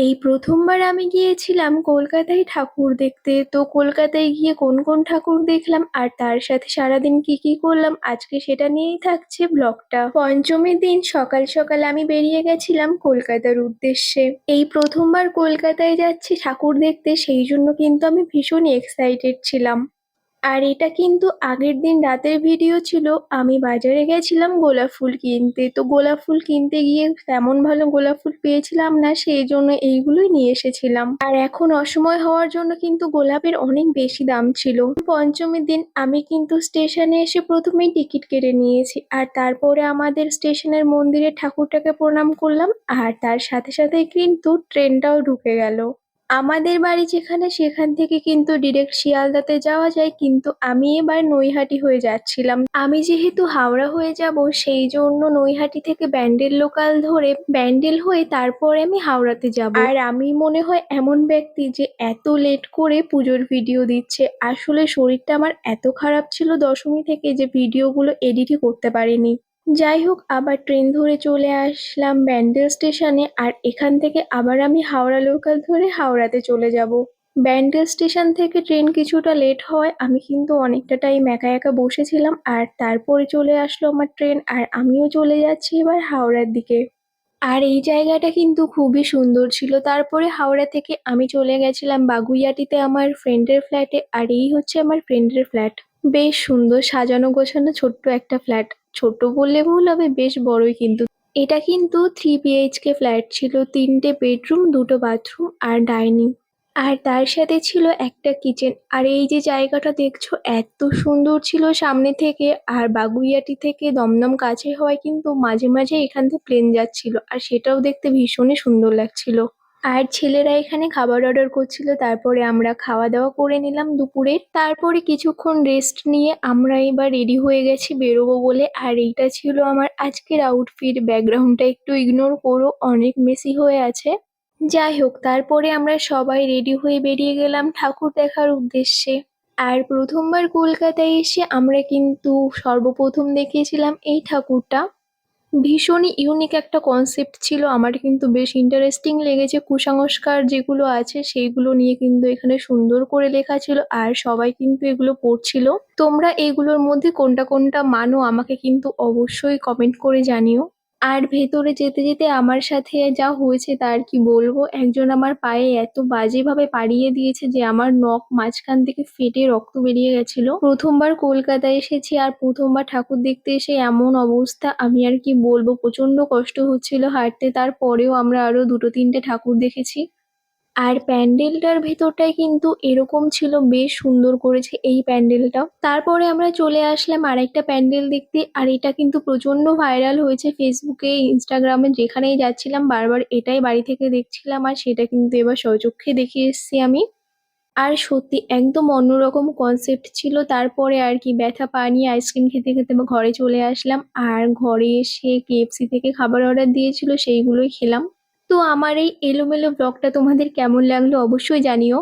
এই প্রথমবার আমি গিয়েছিলাম কলকাতায় ঠাকুর দেখতে। তো কলকাতায় গিয়ে কোন কোন ঠাকুর দেখলাম আর তার সাথে সারাদিন কি কি করলাম আজকে সেটা নিয়েই থাকছে ব্লগটা। পঞ্চমীর দিন সকাল সকাল আমি বেরিয়ে গেছিলাম কলকাতার উদ্দেশ্যে। এই প্রথমবার কলকাতায় যাচ্ছি ঠাকুর দেখতে, সেই জন্য কিন্তু আমি ভীষণই এক্সাইটেড ছিলাম। আর এটা কিন্তু আগের দিন রাতের ভিডিও ছিল। আমি বাজারে গেছিলাম গোলাপ ফুল কিনতে, তো গোলাপ ফুল কিনতে গিয়ে তেমন ভালো গোলাপ ফুল পেয়েছিলাম না, সেই জন্য এইগুলোই নিয়ে এসেছিলাম। আর এখন অসময় হওয়ার জন্য কিন্তু গোলাপের অনেক বেশি দাম ছিল। পঞ্চমীর দিন আমি কিন্তু স্টেশনে এসে প্রথমেই টিকিট কেটে নিয়েছি, আর তারপরে আমাদের স্টেশনের মন্দিরে ঠাকুরটাকে প্রণাম করলাম, আর তার সাথে সাথে কিন্তু ট্রেনটাও ঢুকে গেল আমাদের বাড়ি যেখানে, সেখান থেকে কিন্তু ডিরেক্ট শিয়ালদাতে যাওয়া যায়, কিন্তু আমি এবার নৈহাটি হয়ে যাচ্ছিলাম। আমি যেহেতু হাওড়া হয়ে যাব, সেই জন্য নৈহাটি থেকে ব্যান্ডেল লোকাল ধরে ব্যান্ডেল হয়ে তারপরে আমি হাওড়াতে যাব। আর আমি মনে হয় এমন ব্যক্তি যে এত লেট করে পুজোর ভিডিও দিচ্ছে। আসলে শরীরটা আমার এত খারাপ ছিল দশমী থেকে যে ভিডিওগুলো এডিটই করতে পারিনি। যাই হোক, আবার ট্রেন ধরে চলে আসলাম ব্যান্ডেল স্টেশনে, আর এখান থেকে আবার আমি হাওড়া লোকাল ধরে হাওড়াতে চলে যাব। ব্যান্ডেল স্টেশন থেকে ট্রেন কিছুটা লেট হওয়ায় আমি কিন্তু অনেকটা টাইম একা একা বসেছিলাম, আর তারপরে চলে আসলো আমার ট্রেন, আর আমিও চলে যাচ্ছি এবার হাওড়ার দিকে। আর এই জায়গাটা কিন্তু খুবই সুন্দর ছিল। তারপরে হাওড়া থেকে আমি চলে গেছিলাম বাগুইআটিতে আমার ফ্রেন্ডের ফ্ল্যাটে, আর এই হচ্ছে আমার ফ্রেন্ডের ফ্ল্যাট। বেশ সুন্দর সাজানো গোছানো ছোট্ট একটা ফ্ল্যাট। ছোট বললে ভুল হবে, বেশ বড়ই কিন্তু। এটা কিন্তু 3 BHK ফ্ল্যাট ছিল, 3টে বেডরুম, 2টো বাথরুম আর ডাইনিং। আর তার সাথে ছিল একটা কিচেন। আর এই যে জায়গাটা দেখছো এত সুন্দর ছিল সামনে থেকে, আর বাগুইআটি থেকে দমদম কাছে হওয়ায় কিন্তু মাঝে মাঝে এখান থেকে প্লেন যাচ্ছিল, আর সেটাও দেখতে ভীষণই সুন্দর লাগছিল। আর ছেলেরা এখানে খাবার অর্ডার করছিল, তারপরে আমরা খাওয়া দাওয়া করে নিলাম দুপুরে। তারপরে কিছুক্ষণ রেস্ট নিয়ে আমরা এবার রেডি হয়ে গেছি বেরোবো বলে। আর এইটা ছিল আমার আজকের আউটফিট। ব্যাকগ্রাউন্ডটা একটু ইগনোর করো, অনেক মেসি হয়ে আছে। যাই হোক, তারপরে আমরা সবাই রেডি হয়ে বেরিয়ে গেলাম ঠাকুর দেখার উদ্দেশ্যে। আর প্রথমবার কলকাতায় এসে আমরা কিন্তু সর্বপ্রথম দেখিয়েছিলাম এই ঠাকুরটা। ভীষণই ইউনিক একটা কনসেপ্ট ছিল, আমার কিন্তু বেশ ইন্টারেস্টিং লেগেছে। কুসংস্কার যেগুলো আছে সেইগুলো নিয়ে কিন্তু এখানে সুন্দর করে লেখা ছিল, আর সবাই কিন্তু এগুলো পড়ছিল। তোমরা এগুলোর মধ্যে কোনটা কোনটা মানো আমাকে কিন্তু অবশ্যই কমেন্ট করে জানিও। আর ভেতরে যেতে যেতে আমার সাথে যা হয়েছে তার কি বলবো, একজন আমার পায়ে এত বাজেভাবে পাড়িয়ে দিয়েছে যে আমার নখ মাঝখান থেকে ফেটে রক্ত বেরিয়ে গেছিল। প্রথমবার কলকাতায় এসেছি আর প্রথমবার ঠাকুর দেখতে এসে এমন অবস্থা, আমি আর কি বলবো, প্রচন্ড কষ্ট হচ্ছিল হাঁটতে। তারপরেও আমরা আরো 2-3টে ঠাকুর দেখেছি। আর প্যান্ডেলটার ভেতরটাই কিন্তু এরকম ছিল, বেশ সুন্দর করেছে এই প্যান্ডেলটাও। তারপরে আমরা চলে আসলাম আরেকটা প্যান্ডেল দেখতে, আর এটা কিন্তু প্রচন্ড ভাইরাল হয়েছে ফেসবুকে, ইনস্টাগ্রামে, যেখানেই যাচ্ছিলাম বারবার এটাই বাড়ি থেকে দেখছিলাম, আর সেটা কিন্তু এবার স্বচক্ষে দেখে এসেছি আমি। আর সত্যি একদম অন্যরকম কনসেপ্ট ছিল। তারপরে আর কি ব্যথা পা নিয়ে আইসক্রিম খেতে খেতে ঘরে চলে আসলাম, আর ঘরে এসে KFC থেকে খাবার অর্ডার দিয়েছিল সেইগুলোই খেলাম। তো আমার এই এলোমেলো ব্লগটা তোমাদের কেমন লাগলো অবশ্যই জানিও।